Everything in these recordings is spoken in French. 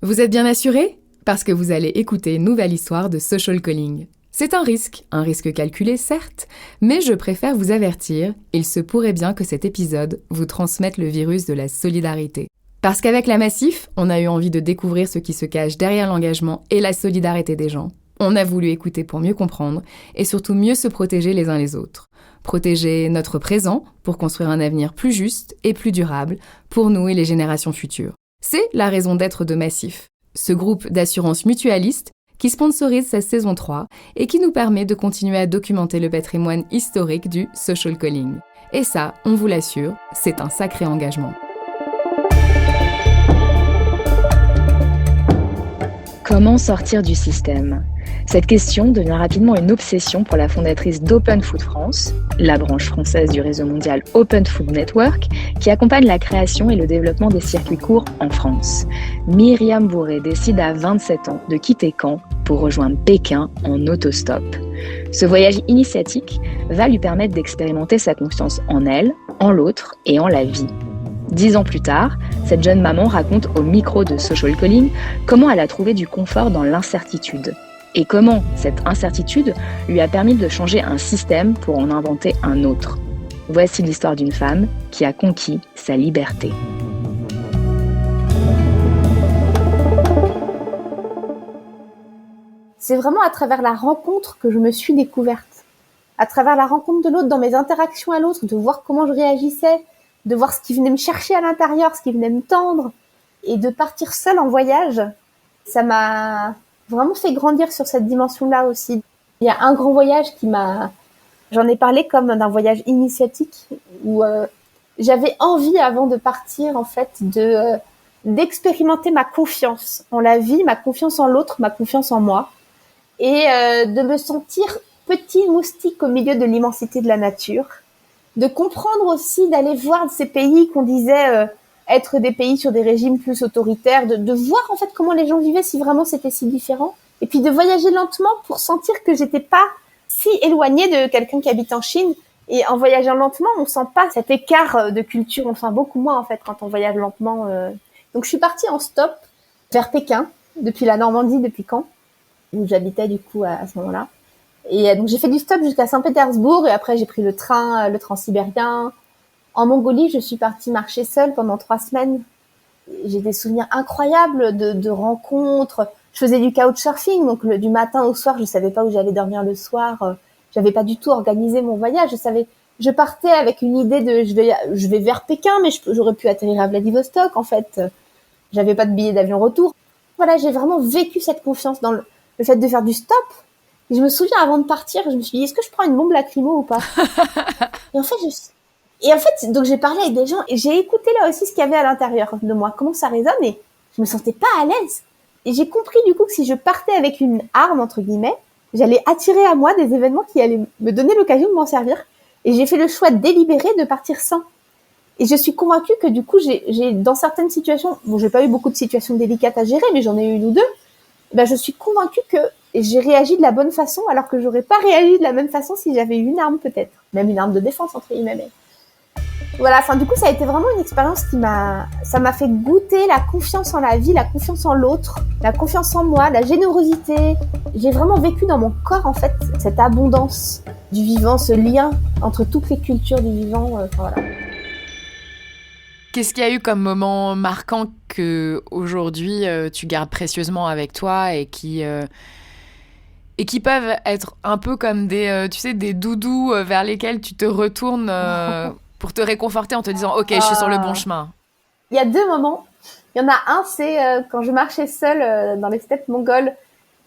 Vous êtes bien assuré ? Parce que vous allez écouter une nouvelle histoire de social calling. C'est un risque calculé certes, mais je préfère vous avertir, il se pourrait bien que cet épisode vous transmette le virus de la solidarité. Parce qu'avec la Massif, on a eu envie de découvrir ce qui se cache derrière l'engagement et la solidarité des gens. On a voulu écouter pour mieux comprendre et surtout mieux se protéger les uns les autres. Protéger notre présent pour construire un avenir plus juste et plus durable pour nous et les générations futures. C'est la raison d'être de Massif, ce groupe d'assurance mutualiste qui sponsorise sa saison 3 et qui nous permet de continuer à documenter le patrimoine historique du social calling. Et ça, on vous l'assure, c'est un sacré engagement. Comment sortir du système ? Cette question devient rapidement une obsession pour la fondatrice d'Open Food France, la branche française du réseau mondial Open Food Network, qui accompagne la création et le développement des circuits courts en France. Myriam Bourré décide à 27 ans de quitter Caen pour rejoindre Pékin en autostop. Ce voyage initiatique va lui permettre d'expérimenter sa confiance en elle, en l'autre et en la vie. 10 ans plus tard, cette jeune maman raconte au micro de Social Calling comment elle a trouvé du confort dans l'incertitude et comment cette incertitude lui a permis de changer un système pour en inventer un autre. Voici l'histoire d'une femme qui a conquis sa liberté. C'est vraiment à travers la rencontre que je me suis découverte. À travers la rencontre de l'autre, dans mes interactions à l'autre, de voir comment je réagissais, de voir ce qui venait me chercher à l'intérieur, ce qui venait me tendre, et de partir seule en voyage, ça m'a vraiment fait grandir sur cette dimension-là aussi. Il y a un grand voyage j'en ai parlé comme d'un voyage initiatique, où j'avais envie avant de partir, en fait, d'expérimenter ma confiance en la vie, ma confiance en l'autre, ma confiance en moi, et de me sentir petit moustique au milieu de l'immensité de la nature. De comprendre aussi, d'aller voir ces pays qu'on disait être des pays sur des régimes plus autoritaires, de voir en fait comment les gens vivaient si vraiment c'était si différent. Et puis de voyager lentement pour sentir que j'étais pas si éloignée de quelqu'un qui habite en Chine. Et en voyageant lentement, on sent pas cet écart de culture, on sent beaucoup moins en fait quand on voyage lentement. Donc je suis partie en stop vers Pékin, depuis la Normandie, depuis Caen, où j'habitais du coup à ce moment-là. Et donc j'ai fait du stop jusqu'à Saint-Pétersbourg et après j'ai pris le train sibérien. En Mongolie, je suis partie marcher seule pendant 3 semaines. J'ai des souvenirs incroyables de rencontres. Je faisais du couchsurfing, donc du matin au soir, je savais pas où j'allais dormir le soir. J'avais pas du tout organisé mon voyage. Je partais avec une idée de je vais vers Pékin, mais j'aurais pu atterrir à Vladivostok en fait. J'avais pas de billet d'avion retour. Voilà, j'ai vraiment vécu cette confiance dans le fait de faire du stop. Et je me souviens, avant de partir, je me suis dit, est-ce que je prends une bombe lacrymo ou pas? Et en fait, donc j'ai parlé avec des gens et j'ai écouté là aussi ce qu'il y avait à l'intérieur de moi, comment ça résonne, et je me sentais pas à l'aise. Et j'ai compris du coup que si je partais avec une arme, entre guillemets, j'allais attirer à moi des événements qui allaient me donner l'occasion de m'en servir. Et j'ai fait le choix délibéré de partir sans. Et je suis convaincue que du coup, j'ai dans certaines situations, bon, j'ai pas eu beaucoup de situations délicates à gérer, mais j'en ai eu une ou deux, ben, je suis convaincue que j'ai réagi de la bonne façon, alors que j'aurais pas réagi de la même façon si j'avais eu une arme peut-être. Même une arme de défense, entre guillemets. Voilà, enfin, du coup, ça a été vraiment une expérience ça m'a fait goûter la confiance en la vie, la confiance en l'autre, la confiance en moi, la générosité. J'ai vraiment vécu dans mon corps, en fait, cette abondance du vivant, ce lien entre toutes les cultures du vivant, voilà. Qu'est-ce qu'il y a eu comme moment marquant que aujourd'hui tu gardes précieusement avec toi et qui peuvent être un peu comme des doudous vers lesquels tu te retournes pour te réconforter en te disant ok, je suis sur le bon chemin. Il y a 2 moments. Il y en a un, c'est quand je marchais seule dans les steppes mongoles.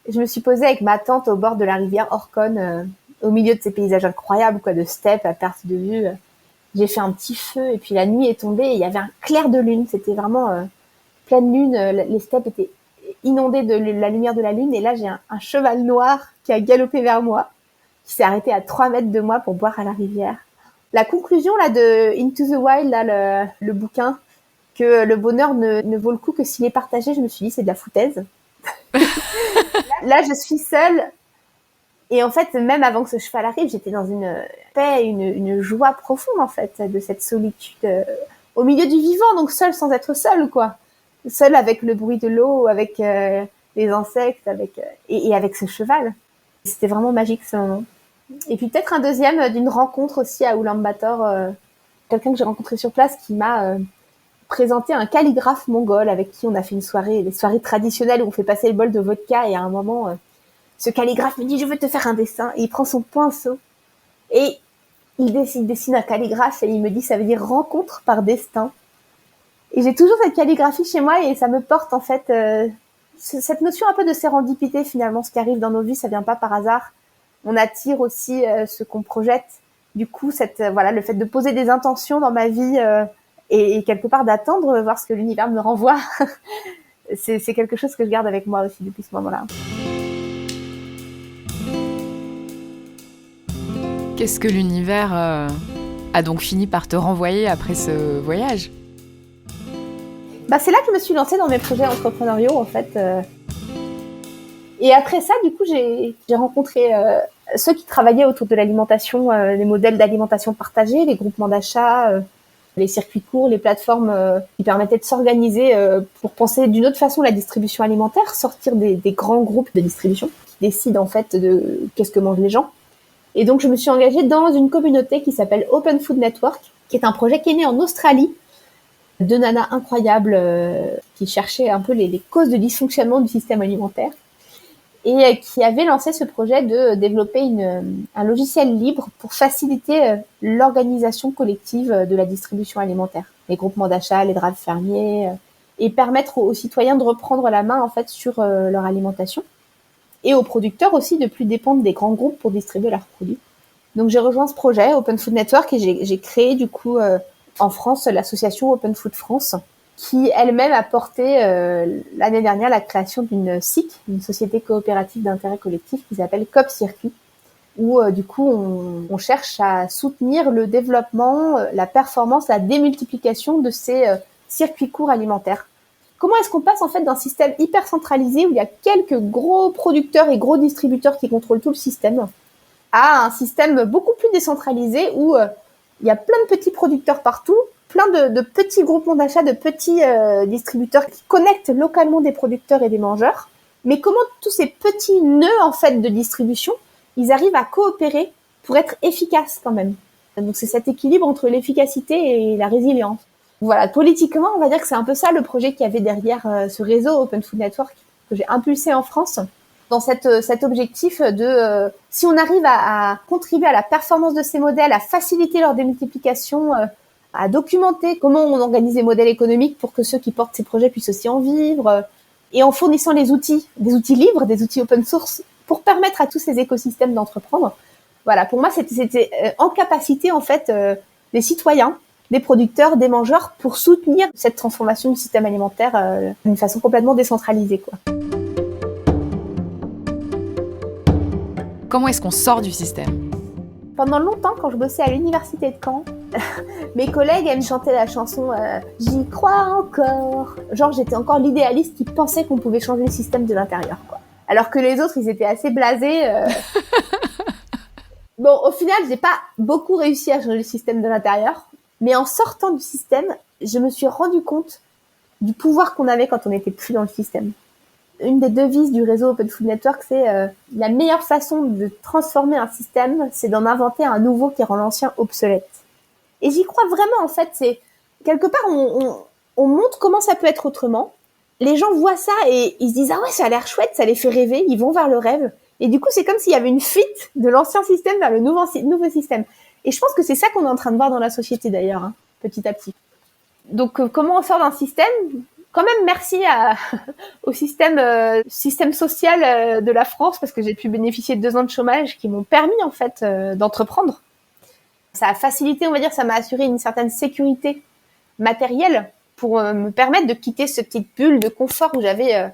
Je me suis posée avec ma tante au bord de la rivière Orkhon, au milieu de ces paysages incroyables, quoi, de steppes à perte de vue. J'ai fait un petit feu et puis la nuit est tombée et il y avait un clair de lune. C'était vraiment pleine lune. Les steppes étaient inondées de la lumière de la lune et là j'ai un cheval noir qui a galopé vers moi, qui s'est arrêté à 3 mètres de moi pour boire à la rivière. La conclusion là de Into the Wild, là, le bouquin, que le bonheur ne vaut le coup que s'il est partagé, je me suis dit c'est de la foutaise. Là je suis seule. Et en fait, même avant que ce cheval arrive, j'étais dans une paix, une joie profonde, en fait, de cette solitude au milieu du vivant, donc seule sans être seule, quoi. seule avec le bruit de l'eau, avec les insectes, et avec ce cheval. C'était vraiment magique ce moment. Et puis peut-être un deuxième d'une rencontre aussi à Oulan-Bator, quelqu'un que j'ai rencontré sur place qui m'a présenté un calligraphe mongol avec qui on a fait une soirée, les soirées traditionnelles où on fait passer le bol de vodka, et à un moment, ce calligraphe me dit « je veux te faire un dessin », et il prend son pinceau et il dessine un calligraphe et il me dit « ça veut dire rencontre par destin ». Et j'ai toujours cette calligraphie chez moi et ça me porte en fait cette notion un peu de sérendipité finalement. Ce qui arrive dans nos vies, ça vient pas par hasard. On attire aussi ce qu'on projette. Du coup, le fait de poser des intentions dans ma vie et quelque part d'attendre voir ce que l'univers me renvoie, c'est quelque chose que je garde avec moi aussi depuis ce moment-là. Qu'est-ce que l'univers a donc fini par te renvoyer après ce voyage ? C'est là que je me suis lancée dans mes projets entrepreneuriaux, en fait. Et après ça, du coup, j'ai rencontré ceux qui travaillaient autour de l'alimentation, les modèles d'alimentation partagée, les groupements d'achat, les circuits courts, les plateformes qui permettaient de s'organiser pour penser d'une autre façon la distribution alimentaire, sortir des grands groupes de distribution qui décident en fait de qu'est-ce que mangent les gens. Et donc, je me suis engagée dans une communauté qui s'appelle Open Food Network, qui est un projet qui est né en Australie, deux nanas incroyables qui cherchaient un peu les causes de dysfonctionnement du système alimentaire et qui avaient lancé ce projet de développer un logiciel libre pour faciliter l'organisation collective de la distribution alimentaire, les groupements d'achat, les drives fermiers, et permettre aux citoyens de reprendre la main en fait sur leur alimentation et aux producteurs aussi de plus dépendre des grands groupes pour distribuer leurs produits. Donc j'ai rejoint ce projet Open Food Network et j'ai créé du coup en France l'association Open Food France, qui elle-même a porté l'année dernière la création d'une SIC, une société coopérative d'intérêt collectif qui s'appelle COP Circuit, où du coup on cherche à soutenir le développement, la performance, la démultiplication de ces circuits courts alimentaires. Comment est-ce qu'on passe en fait d'un système hyper centralisé où il y a quelques gros producteurs et gros distributeurs qui contrôlent tout le système à un système beaucoup plus décentralisé où il y a plein de petits producteurs partout, plein de petits groupements d'achat, de petits distributeurs qui connectent localement des producteurs et des mangeurs. Mais comment tous ces petits nœuds en fait de distribution, ils arrivent à coopérer pour être efficaces quand même. Donc c'est cet équilibre entre l'efficacité et la résilience. Voilà, politiquement, on va dire que c'est un peu ça le projet qu'il y avait derrière ce réseau Open Food Network que j'ai impulsé en France, dans cet objectif de si on arrive à contribuer à la performance de ces modèles, à faciliter leur démultiplication, à documenter comment on organise les modèles économiques pour que ceux qui portent ces projets puissent aussi en vivre, et en fournissant des outils libres, des outils open source, pour permettre à tous ces écosystèmes d'entreprendre. Voilà, pour moi, c'était en capacité, en fait, des citoyens, des producteurs, des mangeurs, pour soutenir cette transformation du système alimentaire d'une façon complètement décentralisée, quoi. Comment est-ce qu'on sort du système ? Pendant longtemps, quand je bossais à l'université de Caen, mes collègues aiment chanter la chanson « J'y crois encore ». Genre, j'étais encore l'idéaliste qui pensait qu'on pouvait changer le système de l'intérieur, quoi. Alors que les autres, ils étaient assez blasés. Bon, au final, j'ai pas beaucoup réussi à changer le système de l'intérieur. Mais en sortant du système, je me suis rendu compte du pouvoir qu'on avait quand on n'était plus dans le système. Une des devises du réseau Open Food Network, c'est la meilleure façon de transformer un système, c'est d'en inventer un nouveau qui rend l'ancien obsolète. Et j'y crois vraiment, en fait. C'est quelque part, on montre comment ça peut être autrement. Les gens voient ça et ils se disent « Ah ouais, ça a l'air chouette, ça les fait rêver », ils vont vers le rêve. Et du coup, c'est comme s'il y avait une fuite de l'ancien système vers le nouveau système. Et je pense que c'est ça qu'on est en train de voir dans la société d'ailleurs, hein, petit à petit. Donc comment on sort d'un système ? Quand même merci au système social de la France, parce que j'ai pu bénéficier de 2 ans de chômage qui m'ont permis en fait d'entreprendre. Ça a facilité, on va dire, ça m'a assuré une certaine sécurité matérielle pour me permettre de quitter cette petite bulle de confort où j'avais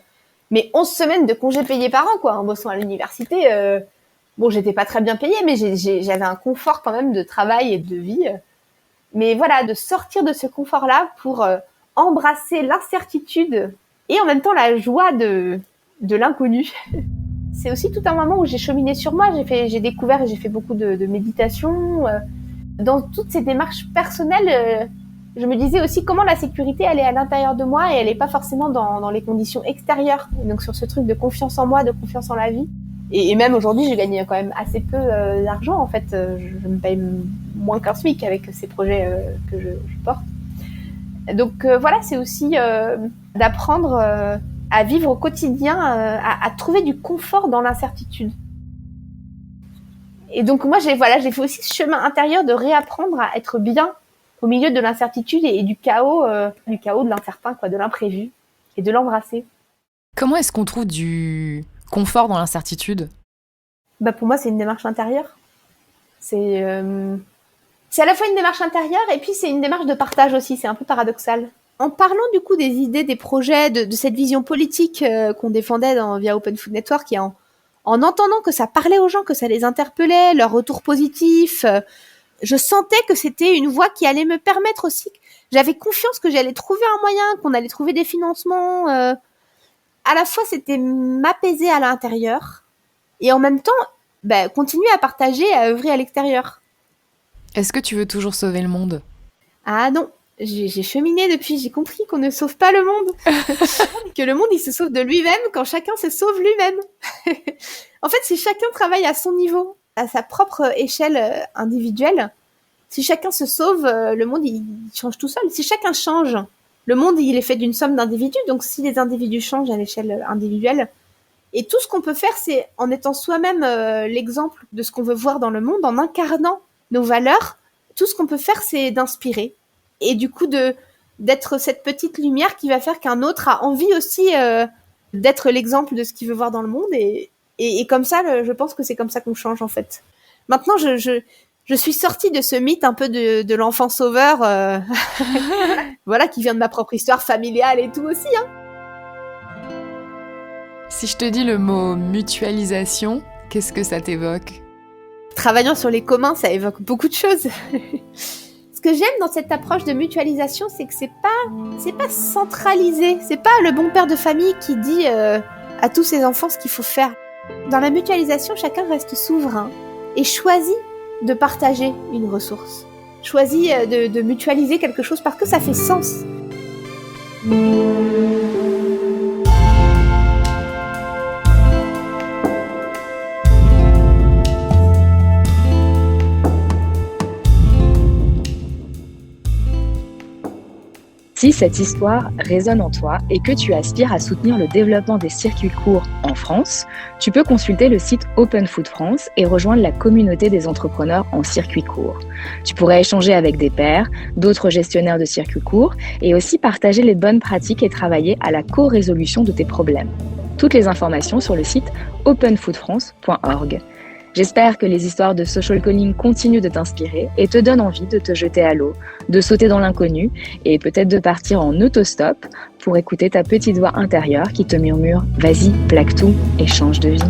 mes 11 semaines de congés payés par an, quoi, en bossant à l'université. Bon, j'étais pas très bien payée, mais j'avais un confort quand même de travail et de vie. Mais voilà, de sortir de ce confort-là pour embrasser l'incertitude et en même temps la joie de l'inconnu. C'est aussi tout un moment où j'ai cheminé sur moi. J'ai découvert et j'ai fait beaucoup de méditation. Dans toutes ces démarches personnelles, je me disais aussi comment la sécurité, elle est à l'intérieur de moi et elle est pas forcément dans les conditions extérieures. Et donc sur ce truc de confiance en moi, de confiance en la vie. Et même aujourd'hui, je gagne quand même assez peu d'argent. En fait, je me paye moins qu'un SMIC avec ces projets que je porte. Donc voilà, c'est aussi d'apprendre à vivre au quotidien, à trouver du confort dans l'incertitude. Et donc moi, j'ai fait aussi ce chemin intérieur de réapprendre à être bien au milieu de l'incertitude et du chaos, de l'incertain, quoi, de l'imprévu, et de l'embrasser. Comment est-ce qu'on trouve du confort dans l'incertitude ? Pour moi, c'est une démarche intérieure. C'est à la fois une démarche intérieure et puis c'est une démarche de partage aussi. C'est un peu paradoxal. En parlant du coup des idées, des projets, de cette vision politique qu'on défendait via Open Food Network, et en entendant que ça parlait aux gens, que ça les interpellait, leur retour positif, je sentais que c'était une voie qui allait me permettre aussi. J'avais confiance que j'allais trouver un moyen, qu'on allait trouver des financements. À la fois, c'était m'apaiser à l'intérieur et en même temps, continuer à partager, à œuvrer à l'extérieur. Est-ce que tu veux toujours sauver le monde ? Ah non, j'ai cheminé depuis, j'ai compris qu'on ne sauve pas le monde. Que le monde, il se sauve de lui-même quand chacun se sauve lui-même. En fait, si chacun travaille à son niveau, à sa propre échelle individuelle, si chacun se sauve, le monde, il change tout seul. Si chacun change, le monde, il est fait d'une somme d'individus. Donc, si les individus changent à l'échelle individuelle, et tout ce qu'on peut faire, c'est en étant soi-même l'exemple de ce qu'on veut voir dans le monde, en incarnant nos valeurs, tout ce qu'on peut faire, c'est d'inspirer. Et du coup, d'être cette petite lumière qui va faire qu'un autre a envie aussi d'être l'exemple de ce qu'il veut voir dans le monde. Et comme ça, je pense que c'est comme ça qu'on change, en fait. Maintenant, je suis sortie de ce mythe un peu de l'enfant sauveur, voilà, qui vient de ma propre histoire familiale et tout aussi, hein. Si je te dis le mot mutualisation, qu'est-ce que ça t'évoque ? Travaillant sur les communs, ça évoque beaucoup de choses. Ce que j'aime dans cette approche de mutualisation, c'est que c'est pas centralisé. C'est pas le bon père de famille qui dit à tous ses enfants ce qu'il faut faire. Dans la mutualisation, chacun reste souverain et choisit de partager une ressource. Choisit de mutualiser quelque chose parce que ça fait sens. Si cette histoire résonne en toi et que tu aspires à soutenir le développement des circuits courts en France, tu peux consulter le site Open Food France et rejoindre la communauté des entrepreneurs en circuits courts. Tu pourrais échanger avec des pairs, d'autres gestionnaires de circuits courts et aussi partager les bonnes pratiques et travailler à la co-résolution de tes problèmes. Toutes les informations sur le site openfoodfrance.org. J'espère que les histoires de social calling continuent de t'inspirer et te donnent envie de te jeter à l'eau, de sauter dans l'inconnu et peut-être de partir en autostop pour écouter ta petite voix intérieure qui te murmure « Vas-y, plaque tout et change de vie ».